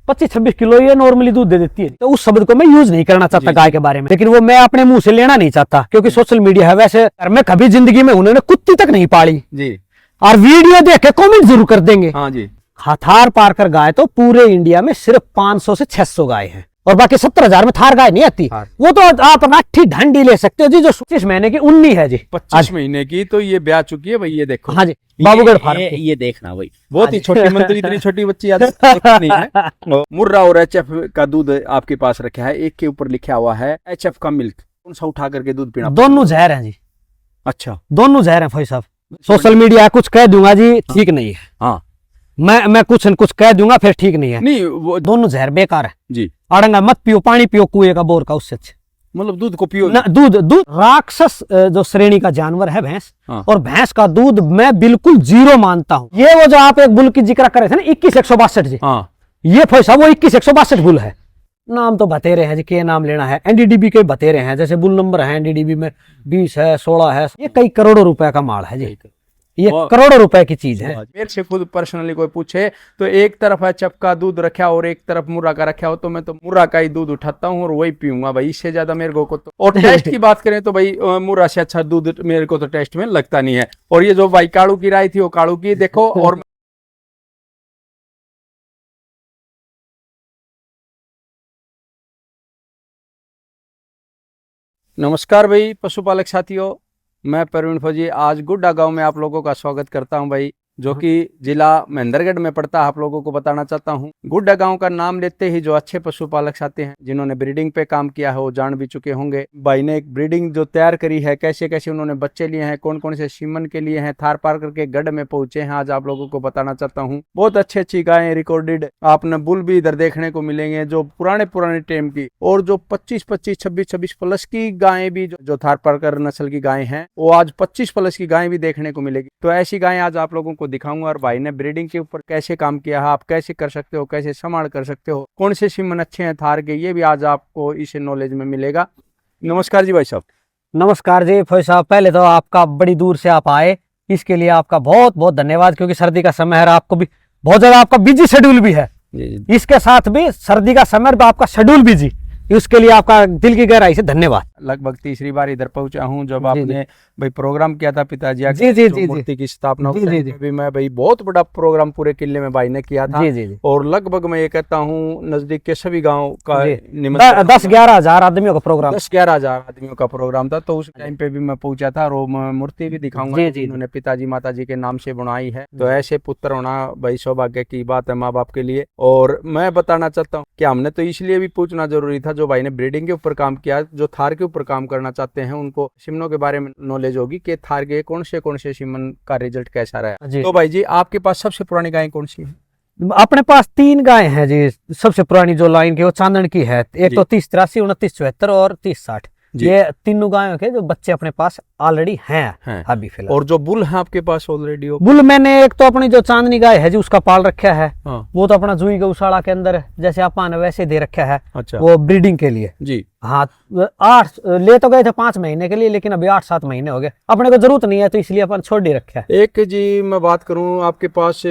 25-26 kilo ये normally दूध दे देती है। तो उस शब्द को मैं यूज नहीं करना चाहता गाय के बारे में, लेकिन वो मैं अपने मुंह से लेना नहीं चाहता, क्योंकि सोशल मीडिया है। वैसे मैं कभी जिंदगी में उन्होंने कुत्ती तक नहीं पाली जी, और वीडियो देख के कमेंट जरूर कर देंगे। हाँ जी। थार पारकर गाय तो पूरे इंडिया में सिर्फ 500 से 600 गाय हैं, और बाकी 70,000 में थार गाय नहीं आती। वो तो आप राठी ढंडी ले सकते हो जी, जो 25 महीने की उन्नी है जी, 25 महीने की, तो ये ब्याह चुकी है भाई, ये देखो। हाँ जी, बाबूगढ़ फार्म। ये देखना भाई, बहुत ही छोटी मंत्री, इतनी छोटी बच्ची आज नहीं है। मुर्रा और एचएफ का दूध आपके पास रखा है, एक के ऊपर लिखा हुआ है एचएफ का मिल्क, कौन सा उठा करके दूध पीना? दोनों जहर हैं जी। अच्छा, दोनों जहर हैं भाई साहब। सोशल मीडिया कुछ कह दूंगा जी, ठीक नहीं है। हाँ, मैं कुछ कह दूंगा फिर ठीक नहीं है। नहीं वो दोनों जहर बेकार है जी। अड़ंगा मत पियो, पानी पियो कुएं का, बोर का, उससे अच्छे। मतलब दूध को पियो ना, दूध राक्षस जो श्रेणी का जानवर है भैंस, हाँ। और भैंस का दूध मैं बिल्कुल जीरो मानता हूँ। ये वो जो आप एक बुल की जिक्र कर रहे थे ना, 21,162 जी, हाँ, ये भाई साहब वो 21,162 बुल है। नाम तो बतेरे हैं जी, के नाम लेना है। एनडीडीबी के बतेरे हैं, जैसे बुल नंबर है एनडीडीबी में 20 है, 16 है, ये कई करोड़ों रुपए का माल है जी, ये करोड़ों रुपए की चीज है। मेरे से खुद पर्सनली कोई पूछे तो एक तरफ है चप का दूध रखा और एक तरफ मुर्रा का रखा हो, तो मैं तो मुर्रा का ही दूध उठाता हूँ और वही पीऊंगा भाई, इससे ज्यादा मेरे को तो। और टेस्ट की बात करें तो भाई मुर्रा से अच्छा दूध मेरे को तो टेस्ट में लगता नहीं है। और ये जो भाई काड़ू की राय थी, वो काड़ू की देखो। और नमस्कार भाई पशुपालक साथियों, मैं प्रवीण फौजी आज गुड्डा गांव में आप लोगों का स्वागत करता हूं भाई, जो कि जिला महेंद्रगढ़ में पड़ता है। आप लोगों को बताना चाहता हूं, गुड्डा गांव का नाम लेते ही जो अच्छे पशुपालक साथी हैं, जिन्होंने ब्रीडिंग पे काम किया है, वो जान भी चुके होंगे। भाई ने एक ब्रीडिंग जो तैयार करी है, कैसे कैसे उन्होंने बच्चे लिए हैं, कौन कौन से सीमन के लिए हैं, थार पार करके गढ़ में पहुंचे हैं, आज आप लोगों को बताना चाहता हूँ। बहुत अच्छी अच्छी गायें रिकॉर्डेड आपने बुल भी इधर देखने को मिलेंगे, जो पुराने टाइम की, और जो 25-25, 26-26 प्लस की गायें भी, जो थार पारकर नस्ल की गायें हैं, वो आज 25 प्लस की गायें भी देखने को मिलेगी। तो ऐसी गायें आज आप लोगों को दिखाऊंगा, और भाई ने ब्रीडिंग के ऊपर कैसे काम किया है, आप कैसे कर सकते हो, कैसे संभाल कर सकते हो, कौन से सीमन अच्छे हैं थार के, ये भी आज आपको इस नॉलेज में मिलेगा। नमस्कार जी भाई साहब। नमस्कार जी भाई साहब, पहले तो आपका बड़ी दूर से आप आए, इसके लिए आपका बहुत बहुत धन्यवाद, क्योंकि सर्दी का समय है, आपको भी बहुत ज्यादा आपका बिजी शेड्यूल भी है, इसके साथ भी सर्दी का समय आपका शेड्यूल बिजी, उसके लिए आपका दिल की गहराई से धन्यवाद। लगभग तीसरी बार इधर पहुंचा हूं, जब आपने भाई प्रोग्राम किया था पिताजी जी मूर्ति की स्थापना, भी मैं भाई बहुत बड़ा प्रोग्राम पूरे किले में भाई ने किया था। और लगभग मैं ये कहता हूं नजदीक के सभी गांव का 10-11 हजार आदमियों का प्रोग्राम, 10-11 हजार आदमियों का प्रोग्राम था। तो उस टाइम पे भी मैं पहुंचा था, और मूर्ति भी दिखाऊंगा उन्होंने पिताजी माताजी के नाम से बनाई है। तो ऐसे पुत्र होना भाई सौभाग्य की बात है माँ बाप के लिए। और मैं बताना चाहता हूँ कि हमने तो इसलिए भी पूछना जरूरी था, जो भाई ने ब्रीडिंग के ऊपर काम किया, जो थार के ऊपर काम करना चाहते हैं, उनको सीमनों के बारे में नॉलेज होगी कि थार के कौन से सीमन का रिजल्ट कैसा रहा। तो भाई जी आपके पास सबसे पुरानी गाय कौन सी है? अपने पास 3 गाय हैं जी, सबसे पुरानी जो लाइन की वो चांदन की है, एक तो 30-83, 29-74 और 30-60, ये तीनों गायों के जो बच्चे अपने पास ऑलरेडी हैं अभी फिलहाल। और जो बुल है आपके पास ऑलरेडी? बुल मैंने एक तो अपनी जो चांदनी गाय है जी उसका पाल रखा है, वो तो अपना जुई गौशाला के अंदर जैसे अपन वैसे दे रखा है। अच्छा। वो ब्रीडिंग के लिए जी। हाँ, 8 ले तो गए थे 5 महीने के लिए, लेकिन अभी 8-7 महीने हो गए, अपने को जरूरत नहीं है, तो इसलिए अपन छोड़ ही रखा है। एक जी मैं बात करूं आपके पास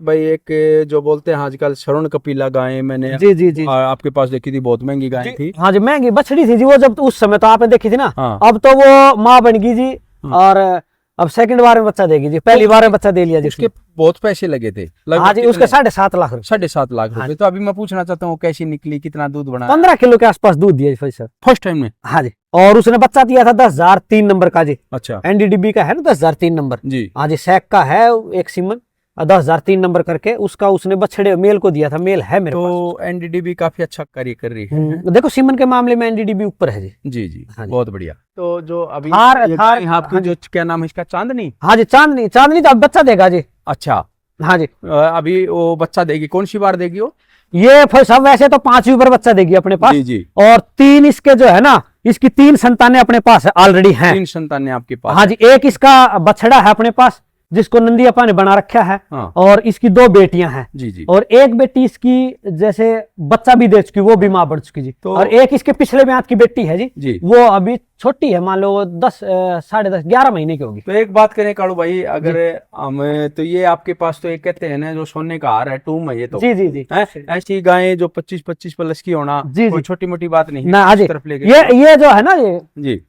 भाई, एक जो बोलते हैं आजकल स्वर्ण कपिला गाय, मैंने जी आपके पास देखी थी, बहुत महंगी गाय थी। हाँ जी, महंगी बछड़ी थी जी वो, जब उस समय तो आपने देखी थी ना। हाँ। अब तो वो माँ बन गई जी, और अब सेकंड बार में बच्चा देगी जी, पहली बार में बच्चा दे लिया जी। उसके बहुत पैसे लगे थे, हाँ जी, उसके 7.5 लाख रुपए। 7.5 लाख रुपए। तो अभी मैं पूछना चाहता हूँ कैसी निकली, कितना दूध बना? 15 किलो के आसपास दूध दिया सर, फर्स्ट टाइम में। हाँ जी, और उसने बच्चा दिया था 10,003 नंबर का जी। अच्छा। एनडीडीबी का है ना 10,003 नंबर जी। हाँ जी, सैक का है एक सीमन 10,003 नंबर करके, उसका उसने बछड़े मेल को दिया था, मेल है मेरे पास। तो एनडीडीबी काफी अच्छा कार्य कर रही है। देखो सीमन के मामले में एनडीडीबी ऊपर है जी। जी बहुत बढ़िया। तो जो अभी आपकी जो क्या नाम है इसका? चांदनी। हाँ जी, चांदनी तो अब बच्चा देगा जी। अच्छा। हाँ जी, अभी वो बच्चा देगी, कौन सी बार देगी वो? ये सब वैसे तो 5वीं बार बच्चा देगी अपने पास। जी। और 3 इसके जो है ना, इसकी 3 संतानें अपने पास ऑलरेडी हैं। 3 संतानें आपके पास? हाँ जी, एक इसका बछड़ा है अपने पास, जिसको नंदी अपा ने बना रखा है। हाँ। और इसकी 2 बेटियां हैं जी जी। और एक बेटी इसकी जैसे बच्चा भी दे चुकी, वो भी मां बढ़ चुकी जी। तो और एक इसके पिछले ब्याह की बेटी है जी। जी, वो अभी छोटी है, मान लो 10 साढ़े 10 11 महीने की होगी। तो एक बात करें कालू भाई, अगर हम तो ये आपके पास तो एक कहते हैं ना जो सोने का हार है, टूम है ये तो जी जी जी। ऐसी गायें जो 25-25 प्लस की होना कोई छोटी मोटी बात नहीं ना जी। तरफ लेके ये जो है ना ये जी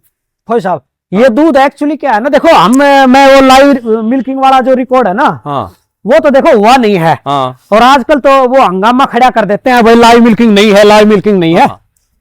फौजी साहब, ये दूध एक्चुअली क्या है ना, देखो मैं वो लाइव मिल्किंग वाला जो रिकॉर्ड है ना, हाँ वो तो देखो हुआ नहीं है। हाँ। और आजकल तो वो हंगामा खड़ा कर देते हैं, भाई लाइव मिल्किंग नहीं है, लाइव मिल्किंग नहीं है।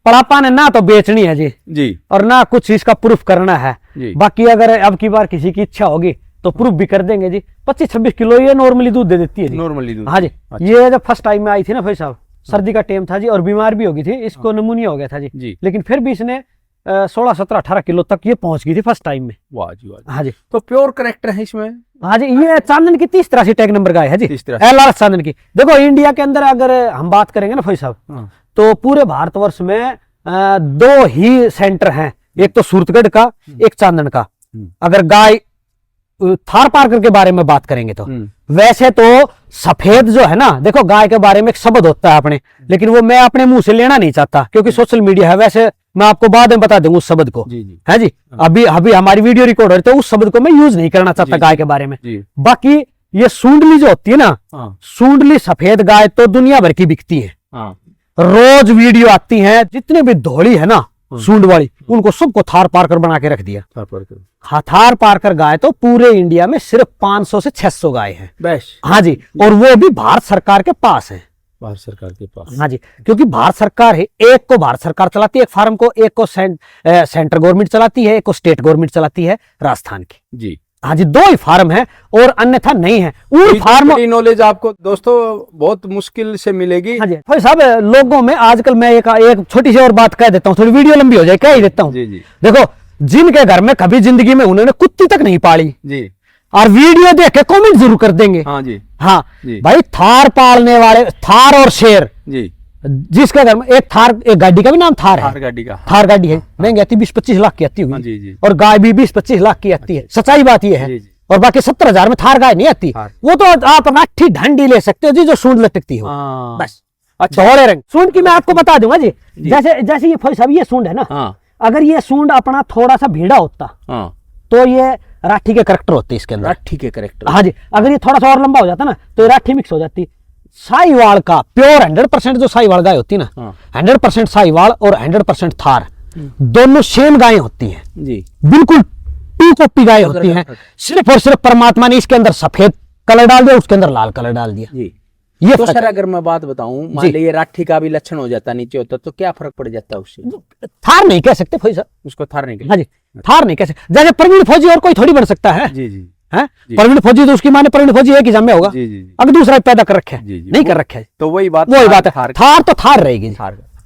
पड़ापा ने ना तो बेचनी है जी जी, और ना कुछ इसका प्रूफ करना है जी। बाकी अगर अब की बार किसी की इच्छा होगी तो प्रूफ भी कर देंगे जी। 25-26 किलो ये नॉर्मली दूध दे देती है जी। नॉर्मली दूध, हाँ जी। अच्छा। ये जब फर्स्ट टाइम में आई थी ना भाई साहब, सर्दी का टाइम था जी और बीमार भी हो गई थी, इसको निमोनिया हो गया था जी। लेकिन फिर भी इसने 16, 17, 18 किलो तक ये पहुंच गई थी फर्स्ट टाइम में। वाह जी वाह। हाँ जी। तो प्योर करेक्टर है इसमें। हाँ जी, ये चांदन की 30-83 टैग नंबर गाय है जी, 30-83 LR चांदन की। देखो इंडिया के अंदर अगर हम बात करेंगे ना भाई साहब, तो पूरे भारतवर्ष में 2 ही सेंटर हैं, एक तो सूरतगढ़ का, एक चांदन का। अगर गाय थार पारकर के बारे में बात करेंगे तो वैसे तो सफेद जो है ना, देखो गाय के बारे में एक शब्द होता है अपने, लेकिन वो मैं अपने मुंह से लेना नहीं चाहता क्योंकि सोशल मीडिया है। वैसे मैं आपको बाद में बता दूंगा उस शब्द को, है जी। अभी हमारी वीडियो रिकॉर्ड हो रही, तो उस शब्द को मैं यूज नहीं करना चाहता गाय के बारे में। बाकी ये सूंडली जो होती है ना, सूंडली सफेद गाय तो दुनिया भर की बिकती है, रोज वीडियो आती है। जितने भी धोड़ी है ना सूंड वाली, उनको सबको थार पारकर बना के रख दिया। थार पारकर गाय तो पूरे इंडिया में सिर्फ 500 से 600 गाय हैं बस। हाँ जी, और वो भी भारत सरकार के पास है। भारत सरकार के पास, हाँ जी, क्योंकि भारत सरकार है, एक को भारत सरकार चलाती है एक फार्म को, एक को सेंट्रल गवर्नमेंट चलाती है, एक को स्टेट गवर्नमेंट चलाती है राजस्थान की जी। हाँ जी, 2 ही फार्म है और अन्यथा नहीं है। उन फार्म की नॉलेज आपको दोस्तों बहुत मुश्किल से मिलेगी। हाँ जी भाई साहब, लोगों में आजकल मैं एक छोटी सी और बात कह देता हूँ, थोड़ी वीडियो लंबी हो जाए, कह ही देता हूँ। देखो, जिनके घर में कभी जिंदगी में उन्होंने कुत्ती तक नहीं पाली जी, और वीडियो देख के कमेंट जरूर कर देंगे। हाँ जी, हाँ जी। भाई थार पालने वाले, थार और शेर जी, जिसके घर में एक गाड़ी का भी नाम थार है, थार गाड़ी है, महंगी आती 20-25 लाख की आती होगी, और गाय भी 20-25 लाख की आती है। सच्चाई बात यह है। और बाकी 70,000 में थार गाय नहीं आती, वो तो आप लाठी ढंडी ले सकते हो जी, जो सूंड लटकती है बस। अच्छा, धोले रंग सूंड की मैं आपको बता दूंगा जी। जैसे ये फौजी साहब, ये सूंड है ना, अगर ये सूंड अपना थोड़ा सा भीड़ा होता तो ये राठी के करैक्टर होते इसके अंदर, राठी के करैक्टर। हाँ जी, अगर ये थोड़ा सा और लंबा हो जाता ना तो ये राठी मिक्स हो जाती। साहिवाल का प्योर 100% जो साहिवाल गाय होती है ना, 100% साहिवाल और 100% थार, दोनों सेम गायें होती हैं जी, बिल्कुल 2 कॉपी गायें होती हैं। सिर्फ और सिर्फ परमात्मा ने इसके अंदर सफेद कलर डाल दिया, उसके अंदर लाल कलर डाल दिया जी। ये तो सर अगर मैं बात बताऊं, मान लीजिए राठी का भी लक्षण हो जाता नीचे होता, तो क्या फर्क पड़ जाता है उससे? थार नहीं कह सकते फौजी साहब, उसको थार नहीं। हाँ जी, थार नहीं कह सकते। जैसे प्रवीण फौजी और कोई थोड़ी बन सकता है जी जी, है प्रवीण फौजी तो उसकी माने प्रवीण फौजी एक ही जन्म में होगा, अगर दूसरा पैदा कर रखा है नहीं कर रखा है, तो वही बात है। थार तो थार रहेगी,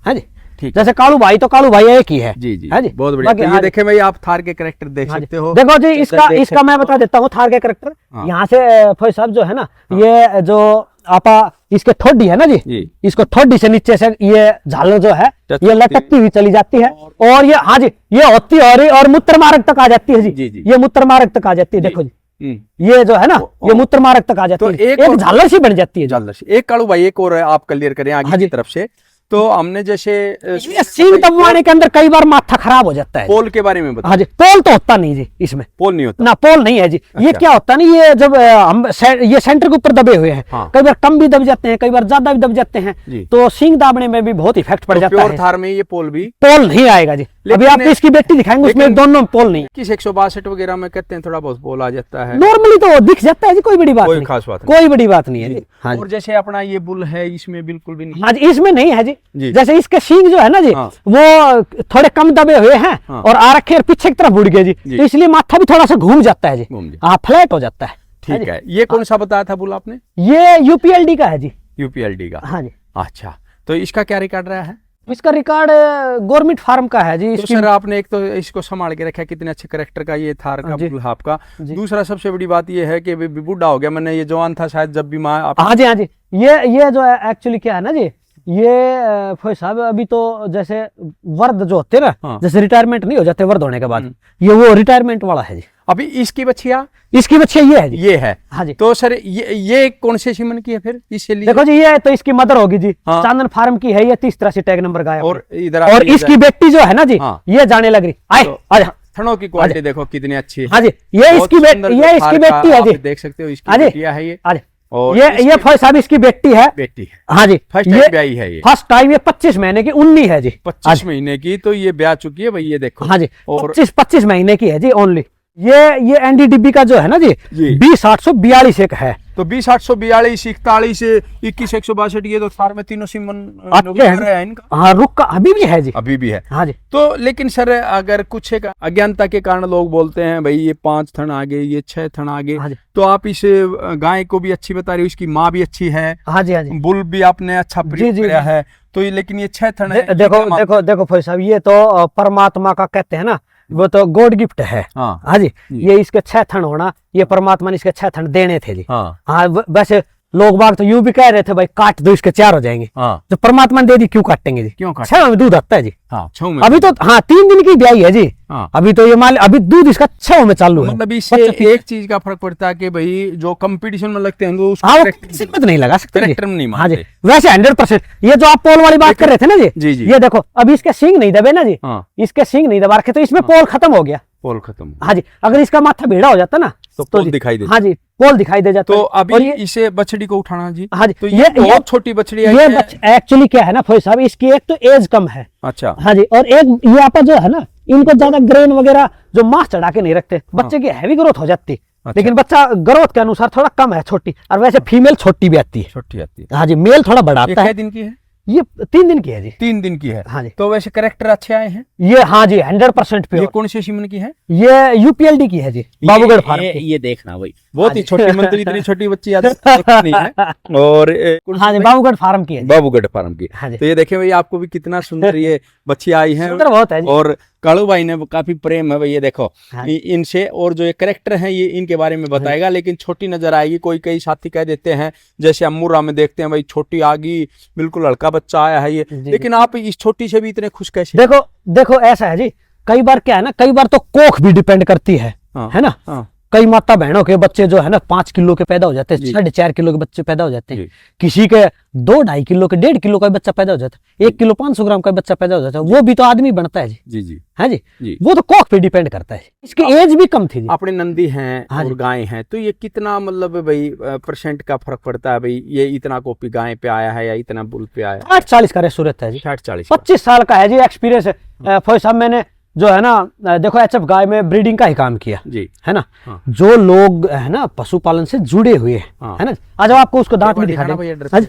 है जी। जैसे कालू भाई तो कालू भाई एक ही है जी जी, है जी, बहुत बढ़िया। ये देखे भाई, आप थार के कैरेक्टर देख सकते हो। देखो जी, इसका मैं बता देता हूँ थार के कैरेक्टर। यहाँ से फौजी साहब जो है ना, ये जो आपा इसके ठोडी है ना जी, इसको ठोडी से नीचे से ये झालर जो है ये लटकती हुई चली जाती है, और ये हाँ जी, ये होती है और मूत्र मार्ग तक आ जाती है जी, ये मूत्र मार्ग तक आ जाती है। देखो जी, ये जो है ना, ये मूत्र मार्ग तक आ जाती है, एक झालर सी बन जाती है, झालर सी। एक कालू भाई एक और आप क्लियर करें आगे की तरफ से, तो हमने जैसे सींग दबवाने के अंदर कई बार माथा खराब हो जाता है। पोल के बारे में बताओ। हाँ जी, पोल तो होता नहीं जी, इसमें पोल नहीं होता ना, पोल नहीं है जी। अच्छा। ये क्या होता नहीं, ये जब हम ये सेंटर के ऊपर दबे हुए हैं, हाँ। कई बार कम भी दब जाते हैं, कई बार ज्यादा भी दब जाते हैं, तो सींग दाबने में भी बहुत इफेक्ट पड़ जाता है। थार में ये पोल नहीं आएगा जी। अभी आपको इसकी बेटी दिखाएंगे, उसमें दोनों पोल नहीं। किस 162 वगैरह में कहते हैं थोड़ा बहुत पोल आ जाता है, नॉर्मली तो दिख जाता है जी, कोई बड़ी बात नहीं, खास बात कोई बड़ी बात नहीं है जी। और जैसे अपना ये बुल है, इसमें बिल्कुल भी नहीं। हाँ जी, इसमें नहीं है जी। जैसे इसके सींग जो है ना जी, वो थोड़े कम दबे हुए हैं और आ रखे पीछे की तरफ मुड़ गए जी, तो इसलिए माथा भी थोड़ा सा घूम जाता है जी, हाँ, फ्लैट हो जाता है। ठीक है, ये कौन सा बताया था बुल आपने? ये यूपीएलडी का है जी, यूपीएलडी का। हाँ जी। अच्छा, तो इसका क्या रिकॉर्ड रहा है? इसका रिकॉर्ड गवर्नमेंट फार्म का है जी। तो सर आपने एक तो इसको संभाल के रखा है, कितने अच्छे करेक्टर का ये थार का बुल आपका। दूसरा सबसे बड़ी बात ये है कि बूढ़ा हो गया, मैंने ये जवान था शायद जब भी माँ। हाँ जी, हाँ जी, ये जो है एक्चुअली क्या है ना जी, ये फौज साहब अभी तो जैसे वर्द जो होते हैं ना, हाँ। जैसे रिटायरमेंट नहीं हो जाते वर्द होने के बाद, ये वो रिटायरमेंट वाला है जी। अभी इसकी बछिया इसकी बच्चे ये है जी। ये है। हाँ जी। तो सर ये कौन से सीमन की है फिर इससे लिए? देखो जी, ये तो इसकी मदर होगी जी, हाँ। चांदन फार्म की है ये, 30-83 टैग नंबर गाय। और इधर और आपकी इसकी बेटी जो है ना जी, हाँ। ये जाने लग रही। आए तो आजा। थनों की क्वालिटी देखो कितनी अच्छी है। हाँ जी, ये बहुत इसकी सुंदर बेटी, जो ये इसकी फार का बेटी है आप जी। देख सकते हो, हाँ इसकी जी। बेटिया है ये। हाँ जी। और ये फौज साहब इसकी बेटी है। बेटी है। हाँ जी। फर्स्ट ये टाइम ब्याई है ये। फर्स्ट टाइम, ये 25 महीने की उन्नी है जी। 25 महीने की तो ये ब्याह चुकी है भाई, ये देखो। हाँ जी। और 25 महीने की है जी ओनली। ये एनडीडीबी का जो है ना जी, जी। 20,842 एक है। तो 20,842, 41, 21,162 ये तो सार में तीनों सीमन अच्छे हैं। है इनका। हाँ, रुक का अभी भी है जी। अभी भी है। हाँ जी। तो लेकिन सर अगर कुछ एक अज्ञानता के कारण लोग बोलते हैं भाई ये 5 थन आगे, ये 6 थन आगे, हाँ जी। तो आप इस गाय को भी अच्छी बता रही हो, इसकी माँ भी अच्छी है, हाँ जी। हाँ जी। बुल भी आपने अच्छा जी, प्रयोग जी। किया है, तो ये लेकिन ये 6 थन है। देखो देखो देखो फौज साहब, ये तो परमात्मा का कहते हैं ना, वो तो गॉड गिफ्ट है। हाँ। हाँ जी। ये इसके 6 थन होना, ये परमात्मा ने इसके 6 थन देने थे जी। हाँ। हाँ, वैसे लोग बाग तो यूं भी कह रहे थे भाई काट दो इसके 4 हो जाएंगे। हाँ। तो परमात्मा ने दे दी, क्यों काटेंगे जी? क्यों काटें? 6 में दूध आता है जी। हाँ, 6 में। अभी तो हाँ 3 दिन की ब्याई है जी। हाँ। अभी तो ये मान, अभी दूध इसका 6 में चालू है। मतलब इससे एक चीज का फर्क पड़ता है कि भाई जो कंपटीशन में लगते हैं वो उसको हाँ, वो correct- सीमित नहीं लगा सकते जी। करेक्टर में नहीं हाँ जी। मानते। वैसे 100% ये जो आप पोल वाली बात कर रहे थे ना जी, जी, जी। ये देखो अभी इसके सींग नहीं दबे ना जी। हाँ। इसके सींग नहीं दबा रखे तो इसमें पोल खत्म हो गया। पोल खत्म। हाँ जी। अगर इसका माथा भेड़ा हो जाता ना तो पोल जी- दिखाई देता। हाँ जी, पोल दिखाई दे जाता। तो और अभी ये इसे बछड़ी को उठाना जी। हाँ जी, तो ये बहुत छोटी बछड़ी है। ये एक्चुअली क्या है ना फौज साहब, इसकी एक तो एज कम है। अच्छा। हाँ जी। और एक ये आपा जो है ना, इनको ज्यादा ग्रेन वगैरह जो मांस चढ़ा के नहीं रखते, बच्चे की हैवी ग्रोथ हो जाती। अच्छा। लेकिन बच्चा ग्रोथ के अनुसार थोड़ा कम है, छोटी। और वैसे फीमेल छोटी भी आती है। छोटी आती है। हाँ जी। मेल थोड़ा बड़ा ये आता कै है। दिन की है? ये 3 दिन की है जी। 3 दिन की है। हाँ जी। तो वैसे करेक्टर अच्छे आए हैं। ये हाँ जी 100% ये प्योर। कौन से सीमन की है? ये यूपीएलडी की है जी, बाबूगढ़ फार्म की। ये देखना भाई, बहुत ही हाँ जी। छोटी, मतलब इतनी छोटी बच्ची आज देखी नहीं है। और हाँ जी, बाबूगढ़ फार्म की है जी। बाबूगढ़ फार्म की। हाँ जी। तो ये देखें भाई, आपको भी कितना सुंदर ये बच्ची आई है। सुंदर बहुत है जी। और कालू भाई ने काफी प्रेम है भाई, ये देखो हाँ। इनसे। और जो ये करेक्टर हैं ये इनके बारे में बताएगा, लेकिन छोटी नजर आएगी। कोई कई साथी कह देते हैं, जैसे अम्मुरा में देखते हैं भाई छोटी आ गई, बिल्कुल लड़का बच्चा आया है ये। जी। लेकिन आप इस छोटी से भी इतने खुश कैसे? देखो देखो ऐसा है जी, कई बार क्या है ना, कई बार तो कोख भी डिपेंड करती है। हाँ। है ना। हाँ। कई माता बहनों के बच्चे जो है ना 5 किलो के पैदा हो जाते हैं, जी। 4.5 किलो के बच्चे पैदा हो जाते हैं। जी। किसी के 2-2.5 किलो के, 1.5 किलो का भी बच्चा पैदा हो जाता है, 1 किलो 500 ग्राम का भी बच्चा पैदा हो जाता है। वो भी तो आदमी बनता है जी। जी जी है जी। जी। वो तो कोख पे डिपेंड करता है। इसकी एज भी कम थी जी। अपने नंदी हैं हाँ और जी। गाय हैं, तो ये कितना मतलब भाई परसेंट का फर्क पड़ता है भाई? ये इतना कॉपी गाय पे आया है या इतना बुल पे आया है? 60-40 का रेशो रहता है जी। 60-40। 25 साल का है जी एक्सपीरियंस है। फौज साहब मैंने जो है ना, देखो एचएफ गाय में ब्रीडिंग का ही काम किया जी। है ना। हाँ। जो लोग है ना पशुपालन से जुड़े हुए हैं, हाँ। है ना। आज आपको उसको दांत भी दिखा दिखाना दें। भैया ड्रेस। हाँ जी।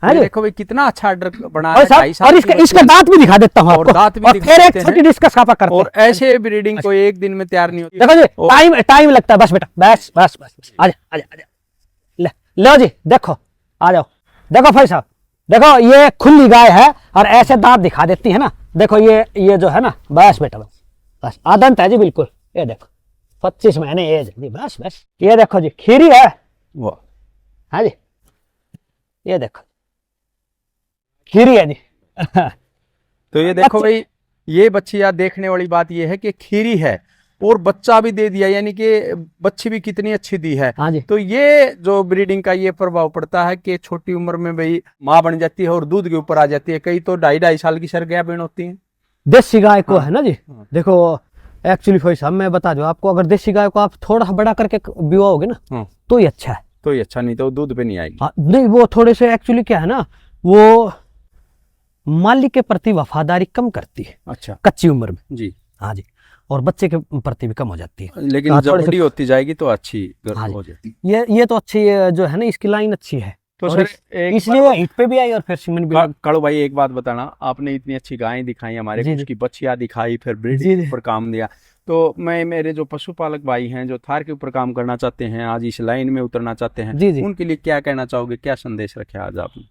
हाँ जी। देखो भाई कितना अच्छा ऑर्डर बना और है। साहब, 2.5 साल और की इसका बच्ची। इसका दांत भी दिखा देता हूँ और आपको। दांत भी और दिखा फिर एक देते हैं। छोटी डिस्कस आपा करते और ऐसे ब्रीडिंग को एक दिन में तैयार नहीं होती। देखो जी, और- टाइम टाइम लगता है। बस बेटा, बस बस बस, आजा आजा आजा। ले लो जी, देखो आ जाओ। देखो भाई साहब, देखो ये खुली गाय है और ऐसे दांत दिखा देती है ना। देखो ये जो है ना, बस बेटा बस बस आदंत है जी बिल्कुल। ये देखो 25 महीने एज है जी। बस बस। ये देखो जी, खीरी है। वाह। हाँ जी। ये देखो खीरी है जी। तो ये देखो भाई, ये बच्चियां देखने वाली बात ये है कि खीरी है और बच्चा भी दे दिया, यानी कि बच्ची भी कितनी अच्छी दी है। हाँ जी। तो ये जो ब्रीडिंग का ये प्रभाव पड़ता है कि छोटी उम्र में भाई माँ बन जाती है और दूध के ऊपर आ जाती है। कई तो 2.5 साल की सरगया बहन होती हैं। देसी गाय को हाँ। है ना जी। हाँ। देखो एक्चुअली भाई साहब मैं बता दूं आपको, अगर देसी गाय को आप थोड़ा बड़ा करके बिवाओगे ना हाँ। तो ही अच्छा है। तो ये अच्छा, नहीं तो दूध पे नहीं आएगी। हाँ, नहीं वो थोड़े से एक्चुअली क्या है ना, वो मालिक के प्रति वफादारी कम करती है अच्छा। कच्ची उम्र में। जी। हाँ जी। और बच्चे के प्रति भी कम हो जाती है। लेकिन हाँ, जब थोड़े से- बड़ी होती जाएगी तो अच्छी हाँ जी। हो जाती। ये तो अच्छी जो है ना, इसकी लाइन अच्छी है। तो और सर एक इसलिए वो हिट पे भी आई और फिर सीमेंट भी। कालू भाई एक बात बताना, आपने इतनी अच्छी गायें दिखाई हमारे, जी, कुछ जी। की बच्चियां दिखाई, फिर जी, ब्रीडिंग जी। पर काम दिया। तो मैं मेरे जो पशुपालक भाई हैं जो थार के ऊपर काम करना चाहते हैं, आज इस लाइन में उतरना चाहते हैं, जी, जी। उनके लिए क्या कहना चाहोगे? क्या संदेश रखे आज आपने?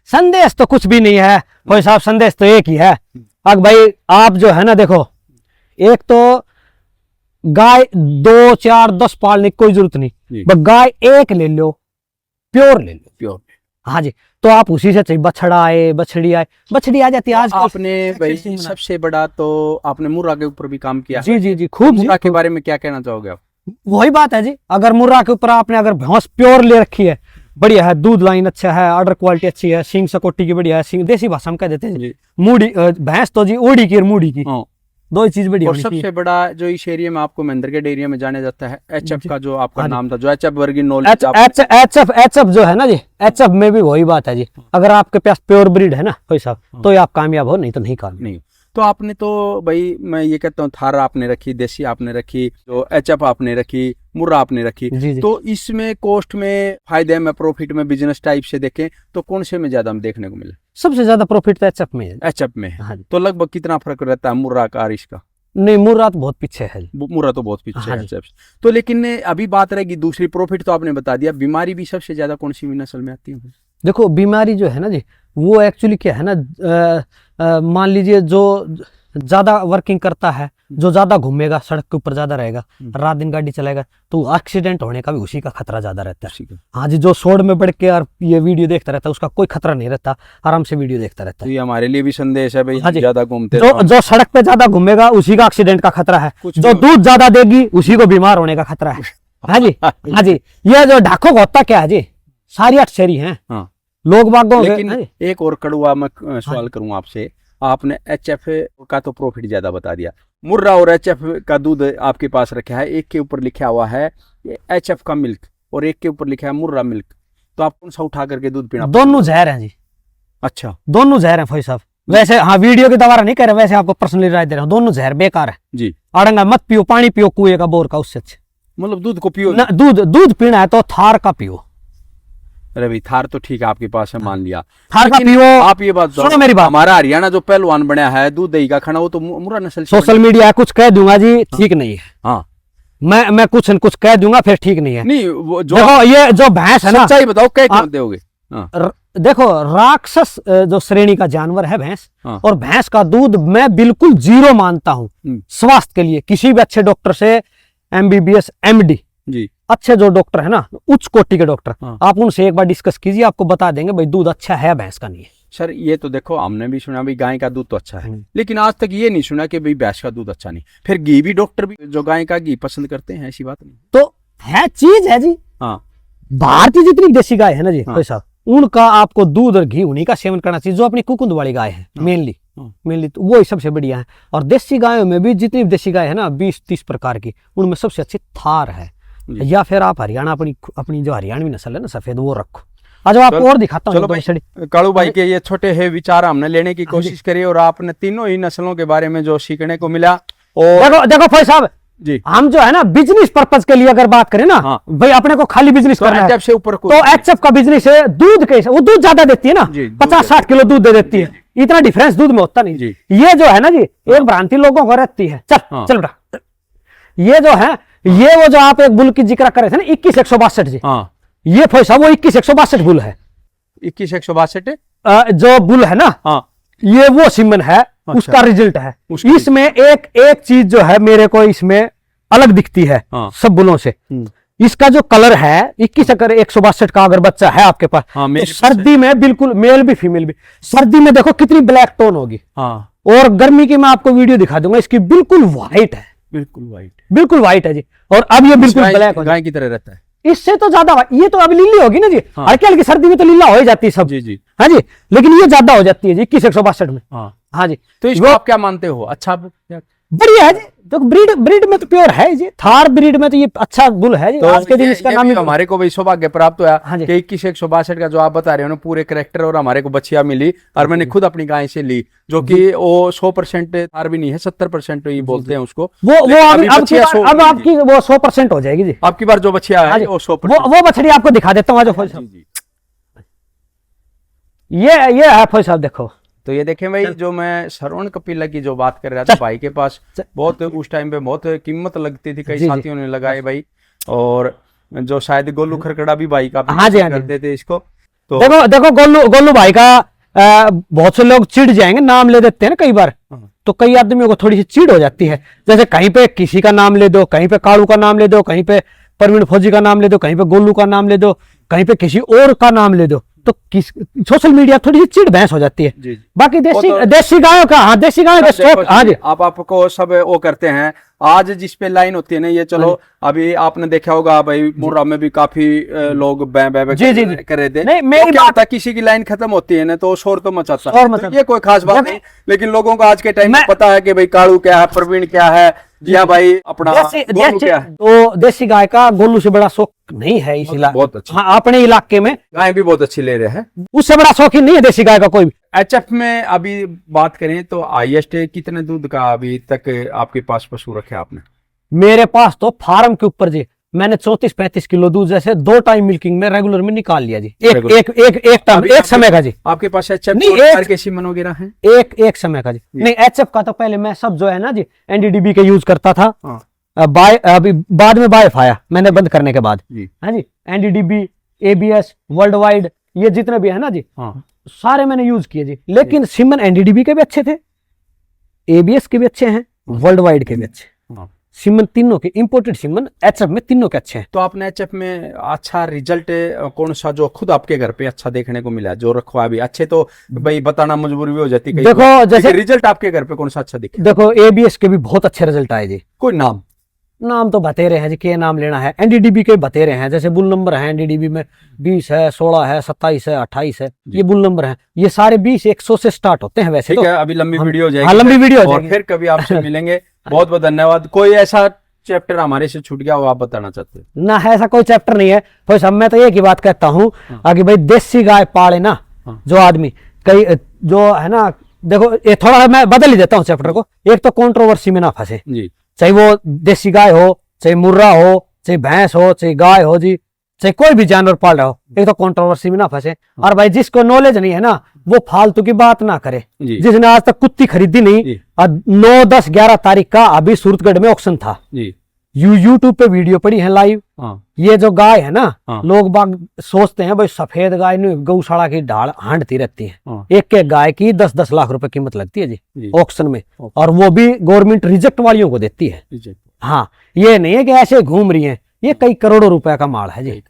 संदेश तो कुछ भी नहीं है भाई साहब, संदेश तो एक ही है। अब भाई आप जो है ना, देखो एक तो गाय 2, 4, 10 पालने की कोई जरूरत नहीं। जी। बस गाय एक ले लो, प्योर ले लो। प्योर। हाँ जी, तो आप उसी से चाहिए बछड़ा आए बछड़ी आए, बछड़ी आ जाती है आज आपने भाई सबसे बड़ा तो आपने मुर्रा के ऊपर भी काम किया। जी जी जी, खूब जी। मुर्रा के बारे में क्या कहना चाहोगे आप? वही बात है जी, अगर मुर्रा के ऊपर आपने अगर भैंस प्योर ले रखी है, बढ़िया है, दूध लाइन अच्छा है, ऑर्डर क्वालिटी अच्छी है, सींग सकोटी की बढ़िया है, सींग देसी भाषा में कह देते हैं जी, मूडी भैंस तो जी ओडी की और मूडी की, दो ही चीज बढ़िया। और सबसे बड़ा जो इस एरिया में आपको महेंद्रगढ़ एरिया में जाने जाता है एचएफ का जो आपका नाम था, जो एचएफ वर्गी नॉलेज एचएफ जो है ना जी, एचएफ में भी वही बात है जी, अगर आपके पास प्योर ब्रीड है ना कोई साहब तो आप कामयाब हो, नहीं तो नहीं कामयाब नहीं। तो आपने तो भाई मैं ये कहता हूँ थार आपने रखी, देसी आपने रखी, जो एचएफ आपने रखी, मुर्रा आपने रखी, तो इसमें कॉस्ट में, फायदे में, प्रॉफिट में, बिजनेस टाइप से देखें तो कौन से में ज्यादा हम देखने को मिले? सबसे ज्यादा प्रॉफिट तो एचएफ में है। एचएफ में है। तो लगभग कितना फर्क रहता है मुर्रा का और इसका? नहीं, मुर्रा तो बहुत पीछे है, मुर्रा तो बहुत पीछे है एचएफ। तो लेकिन अभी बात रहेगी दूसरी, प्रॉफिट तो आपने बता दिया, बीमारी भी सबसे ज्यादा कौन सी नस्ल में आती है? देखो बीमारी जो है ना जी, वो एक्चुअली क्या है ना, मान लीजिए जो ज्यादा वर्किंग करता है, जो ज्यादा घूमेगा, सड़क के ऊपर ज्यादा रहेगा, रात दिन गाड़ी चलाएगा, तो एक्सीडेंट होने का भी उसी का खतरा ज्यादा रहता है। हाँ जी, जो सोड में बढ़ के और ये वीडियो देखता रहता है उसका कोई खतरा नहीं रहता, आराम से वीडियो देखता रहता है। तो ये हमारे लिए भी संदेश है भाई, हाँ जी, ज्यादा घूमते जो सड़क पे ज्यादा घूमेगा उसी का एक्सीडेंट का खतरा है, जो दूध ज्यादा देगी उसी को बीमार होने का खतरा है। हाँ जी, हाँ जी, ये जो ढाकों का होता क्या है जी, सारी अटशेरी है लोग बागों। लेकिन एक और कड़वा मैं सवाल करूंगा आपसे, आपने एचएफ का तो प्रॉफिट ज्यादा बता दिया, मुर्रा और एचएफ का दूध आपके पास रखा है, एक के ऊपर लिखा हुआ है एचएफ का मिल्क और एक के ऊपर लिखा है मुर्रा मिल्क, तो आप कौन सा उठा करके दूध पीना? दोनों जहर हैं जी। अच्छा, दोनों जहर हैं फौजी साहब, वैसे हाँ वीडियो के द्वारा नहीं कह रहे, वैसे आपको पर्सनली राय दे रहा हूँ, दोनों जहर बेकार है जी। अड़ंगा मत पियो, पानी पियो कुएं का बोर का, उससे अच्छे मतलब दूध को पियो ना, दूध पीना है तो थार का पियो। अरे भाई थार तो ठीक है आपके पास है, मान लिया, थार का पियो। आप ये बात सुनो मेरी बात, हमारा हरियाणा जो पहलवान बना है दूध दही का खाना, वो तो मुर्रा नस्ल। सोशल मीडिया कुछ कह दूंगा जी, ठीक नहीं है। हाँ, मैं कुछ कह दूंगा फिर ठीक नहीं है। नहीं वो जो देखो ये जो भैंस है ना, सच्चाई बताओ क्या क्यों दोगे? देखो राक्षस जो श्रेणी का जानवर है भैंस, और भैंस का दूध मैं बिल्कुल जीरो मानता हूँ स्वास्थ्य के लिए। किसी भी अच्छे डॉक्टर से MBBS MD जी, अच्छे जो डॉक्टर है ना, उच्च कोटि के डॉक्टर, आप उनसे एक बार डिस्कस कीजिए, आपको बता देंगे भाई दूध अच्छा है भैंस का, नहीं है। सर ये तो देखो हमने भी सुना भाई गाय का दूध तो अच्छा है, लेकिन आज तक ये नहीं सुना कि भाई भैंस का दूध अच्छा नहीं। फिर घी भी डॉक्टर भी जो गाय का घी पसंद करते हैं, ऐसी बात नहीं। तो है चीज है जी। हाँ, भारतीय जितनी देसी गाय है ना जी भाई साहब, उनका आपको दूध और घी उन्हीं का सेवन करना चाहिए, जो अपनी कुकुंद वाली गाय है मेनली तो वो ही सबसे बढ़िया है। और देसी गायों में भी जितनी देसी गाय है ना 20-30 प्रकार की, उनमें सबसे अच्छी थार है, या फिर आप हरियाणा अपनी जो हरियाणवी नस्ल है ना सफेद, वो रखो। आज आपको और दिखाता हूँ। चलो कालू भाई के ये छोटे है विचार हमने लेने की कोशिश करी, और आपने तीनों ही नस्लों के बारे में जो सीखने को मिला। और देखो भाई साहब जी, हम जो है ना बिजनेस पर्पज के लिए अगर बात करें ना भाई, अपने को खाली बिजनेस करना है से ऊपर तो एचएफ का बिजनेस है। दूध कैसे, वो दूध ज्यादा देती है ना, 50-60 किलो दूध दे देती है, इतना डिफरेंस दूध में होता नहीं। ये जो है ना जी, एक भ्रांति लोगों को रहती है। चल बेटा, ये जो है, ये वो जो आप एक बुल की जिक्र कर रहे थे ना 21,162 जी, ये फैसा वो 21,162 बुल है। 21,162 जो बुल है ना, ये वो सिमन है, उसका रिजल्ट है। इसमें एक चीज जो है मेरे को इसमें अलग दिखती है सब बुलों से, इसका जो कलर है 21,162 का अगर बच्चा है आपके पास, तो सर्दी में बिल्कुल मेल भी फीमेल भी, सर्दी में देखो कितनी ब्लैक टोन होगी, और गर्मी की मैं आपको वीडियो दिखा दूंगा, इसकी बिल्कुल व्हाइट है, बिल्कुल व्हाइट है जी। और अब ये बिल्कुल ब्लैक गाय की तरह रहता है, इससे तो ज्यादा ये तो अब लीली होगी ना जी। हल्की हल्की सर्दी में तो लीला हो ही जाती है सब जी। हाँ जी, लेकिन ये ज्यादा हो जाती है जी 21,162 में। हाँ जी, तो इसको आप क्या मानते हो? अच्छा बढ़िया है जी, तो ब्रीड में तो प्योर है जी, थार ब्रीड में तो ये अच्छा बुल है जी। तो आज के दिन इसका नाम हमारे को भी सौभाग्य प्राप्त हुआ कि 21,162 का जो आप बता रहे हो ना पूरे कैरेक्टर, और हमारे को बच्चियां मिली, और मैंने खुद अपनी गाय से ली, जो कि वो 100% थार भी नहीं है, 70% ही बोलते हैं उसको। वो अब आपकी वो 100% हो जाएगी जी, आपकी बार जो बच्चियां है वो 100%। वो बछड़ी आपको दिखा देता हूँ। ये है फौज साहब, देखो तो ये देखें भाई, जो मैं श्रवण कपिला की जो बात कर रहा था, भाई के पास बहुत उस टाइम पे बहुत कीमत लगती थी, कई साथियों ने लगाए भाई, और जो शायद गोलू खरकड़ा भी भाई का करते थे इसको। तो देखो गोलू भाई का बहुत से लोग चिढ़ जाएंगे, नाम ले देते हैं ना कई बार, तो कई आदमियों को थोड़ी सी चिढ़ हो जाती है, जैसे कहीं पे किसी का नाम ले दो, कहीं पे कालू का नाम ले दो, कहीं पे परवीन फौजी का नाम ले दो, कहीं पे गोलू का नाम ले दो, कहीं पे किसी और का नाम ले दो, तो किस सोशल मीडिया थोड़ी सी चिड़ बहस हो जाती है। जी। बाकी देसी वो तो- देसी गायों का, हाँ देसी गायों का स्टेप, हाँ जी आपको सब वो करते हैं। आज जिस पे लाइन होती है ना, ये चलो अभी आपने देखा होगा भाई, मुर्रा में भी काफी लोग बै बै बै जी, जी, जी। कर रहे थे। नहीं, तो मेरी क्या बात- होता है, किसी की लाइन खत्म होती है ना तो शोर तो मचाता शोर है। मचाता- तो ये कोई खास बात जब- नहीं, लेकिन लोगों को आज के टाइम में मैं- पता है कि भाई कालू क्या है, प्रवीण क्या है, या भाई अपना गोलू क्या है। तो देसी गाय का गोलू से बड़ा शौक नहीं है इस इलाके, बहुत अच्छा। हाँ अपने इलाके में गाय भी बहुत अच्छी ले रहे हैं। उससे बड़ा शौकीन नहीं है देसी गाय का कोई भी। एचएफ में अभी बात करें तो हाईएस्ट कितने दूध का अभी तक आपके पास पशु रखे आपने? मेरे पास तो फार्म के ऊपर जी मैंने 34-35 किलो दूध जैसे 2 टाइम मिल्किंग में रेगुलर में निकाल लिया जी। एक Regular। एक एक एक टाइम, अभी एक आपके- समय का जी, आपके पास एचएफ नहीं, एक- के सीमन वगैरह हैं? एक समय का जी। नहीं एचएफ का तो पहले मैं सब जो है ना जी एनडीडीबी के यूज करता था। हाँ। बाय अभी बाद में बायफ आया मैंने बंद करने के बाद। जी। हाँ जी एनडीडीबी, एबीएस, वर्ल्ड वाइड, ये जितने भी है ना जी हाँ। सारे मैंने यूज किए जी। लेकिन सिमन एनडीडीबी के भी अच्छे थे, एबीएस के भी अच्छे हैं, वर्ल्ड वाइड के भी अच्छे। हाँ। सिमन तीनों के इंपोर्टेड सिमन एचएफ में तीनों के अच्छे हैं। तो आपने एचएफ में अच्छा रिजल्ट कौन सा जो खुद आपके घर पे अच्छा देखने को मिला, जो रखवा भी अच्छे, तो भाई बताना मजबूरी भी हो जाती है। देखो जैसे रिजल्ट आपके घर पे कौन सा अच्छा दिखे? देखो एबीएस के भी बहुत अच्छे रिजल्ट आए जी। कोई नाम तो बतेरे हैं जी, के नाम लेना है। एनडीडीबी के बतेरे हैं, जैसे बुल नंबर है एनडीडीबी में 20 है, 16 है, 27 है, 28 है, ये बुल नंबर है। ये सारे 20-100 से स्टार्ट होते हैं वैसे। ठीक तो है, अभी लंबी वीडियो हो हाँ जाएगी। लंबी वीडियो हो और जाएगी। फिर कभी आपसे मिलेंगे। बहुत बहुत धन्यवाद। कोई ऐसा चैप्टर हमारे से छूट गया हो आप बताना चाहते हैं? ना ऐसा कोई चैप्टर नहीं है। तो सब मैं तो एक ही बात कहता हूँ आगे भाई देसी गाय पाले ना जो आदमी, कई जो है ना, देखो ये थोड़ा मैं बदल ही देता हूँ चैप्टर को। एक तो कंट्रोवर्सी में ना फंसे जी। चाहे वो देसी गाय हो, चाहे मुर्रा हो, चाहे भैंस हो, चाहे गाय हो जी, चाहे कोई भी जानवर पाल रहा हो, एक तो कंट्रोवर्सी में ना फंसे। और भाई जिसको नॉलेज नहीं है ना वो फालतू की बात ना करे। जी। जिसने आज तक कुत्ती खरीदी नहीं, जी। 9, 10, 11 तारीख का अभी सूरतगढ़ में ऑक्शन था। जी। यूट्यूब पे वीडियो पड़ी है लाइव। हाँ। ये जो गाय है ना, हाँ। लोग बाग सोचते हैं भाई सफेद गाय नहीं, गौशाला की ढाल हांडती रहती है। हाँ। एक एक गाय की 10-10 लाख रुपए कीमत लगती है जी। जी ऑक्शन में, और वो भी गवर्नमेंट रिजेक्ट वालियों को देती है। जी। हाँ ये नहीं है कि ऐसे घूम रही है, ये कई करोड़ों रुपए का माल है जी,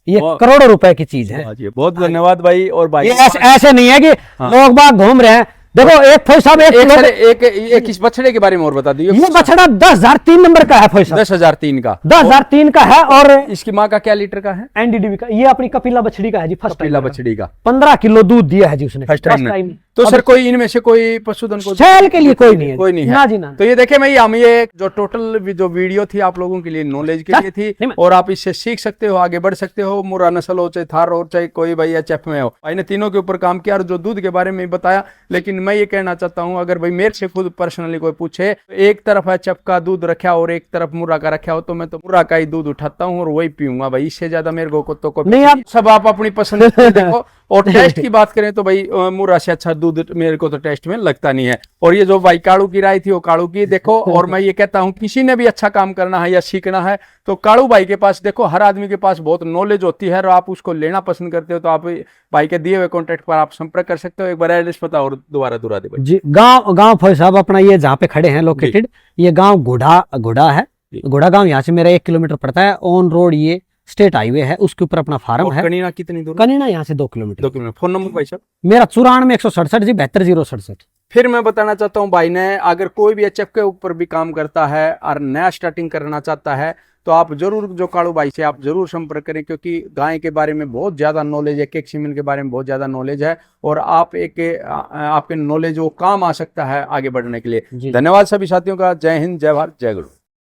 ये और- करोड़ों रुपए की चीज है। हाँ जी, बहुत धन्यवाद भाई। और भाई ये ऐसे नहीं है कि लोग बाग घूम रहे हैं। देखो एक फौज साहब एक इस बछड़े के बारे में और बता दीजिए। ये बछड़ा 10,003 नंबर का है फौज साहब, 10,003 का। 10,003 का है। और इसकी माँ का क्या लीटर का है? एनडीडीबी का, ये अपनी कपिला बछड़ी का है जी। फर्स्ट पीला टाइम बछड़ी का 15 किलो दूध दिया है जी उसने फर्स्ट टाइम में। तो अब सर कोई इनमें से कोई पशुधन को सेल के लिए कोई नहीं है, कोई नहीं है ना जी ना। तो ये देखे भाई, हम ये जो टोटल जो वीडियो थी आप लोगों के लिए नॉलेज के लिए थी, नहीं, और आप इससे सीख सकते हो, आगे बढ़ सकते हो। मुर्रा नस्ल हो, चाहे थार हो, चाहे कोई भाई एचएफ में हो, भाई ने तीनों के ऊपर काम किया और जो दूध के बारे में बताया। लेकिन मैं ये कहना चाहता हूँ, अगर भाई मेरे से खुद पर्सनली कोई पूछे तो एक तरफ एचएफ का दूध रखा और एक तरफ मुर्रा का रखा हो, तो मैं तो मुर्रा का ही दूध उठाता हूँ और वही पीऊंगा भाई। इससे ज्यादा मेरे को तो कोई नहीं, आप- सब आप अपनी पसंद से देखो। और टेस्ट की बात करें तो भाई मुर्रा से अच्छा दूध मेरे को तो टेस्ट में लगता नहीं है। और ये जो भाई काड़ू की राय थी वो काड़ू की देखो। और मैं ये कहता हूँ किसी ने भी अच्छा काम करना है या सीखना है तो काड़ू भाई के पास देखो, हर आदमी के पास बहुत नॉलेज होती है और आप उसको लेना पसंद करते हो तो आप भाई के दिए हुए कॉन्टेक्ट पर आप संपर्क कर सकते हो। एक बार एड्रेस पता और दोबारा दोहरा दे भाई। जी गांव फौज साहब अपना ये जहाँ पे खड़े हैं लोकेटेड, ये गांव घोड़ा है। घोड़ा गांव यहाँ से मेरा 1 किलोमीटर पड़ता है। ऑन रोड ये स्टेट हाईवे है, उसके ऊपर अपना फार्म है। कनीना कितनी दूर? कनीना यहाँ से 2 किलोमीटर। 2 किलोमीटर। फोन नंबर भाई साहब? मेरा 94 167 जी 72 फिर मैं बताना चाहता हूँ भाई ने, अगर कोई भी एचएफ के ऊपर भी काम करता है और नया स्टार्टिंग करना चाहता है तो आप जरूर जो काड़ू भाई से आप जरूर संपर्क करें, क्योंकि गाय के बारे में बहुत ज्यादा नॉलेज है, एक सीमेंट के बारे में बहुत ज्यादा नॉलेज है और आप आपके नॉलेज वो काम आ सकता है आगे बढ़ने के लिए। जी। धन्यवाद सभी साथियों का। जय हिंद, जय भारत, जय गुरु।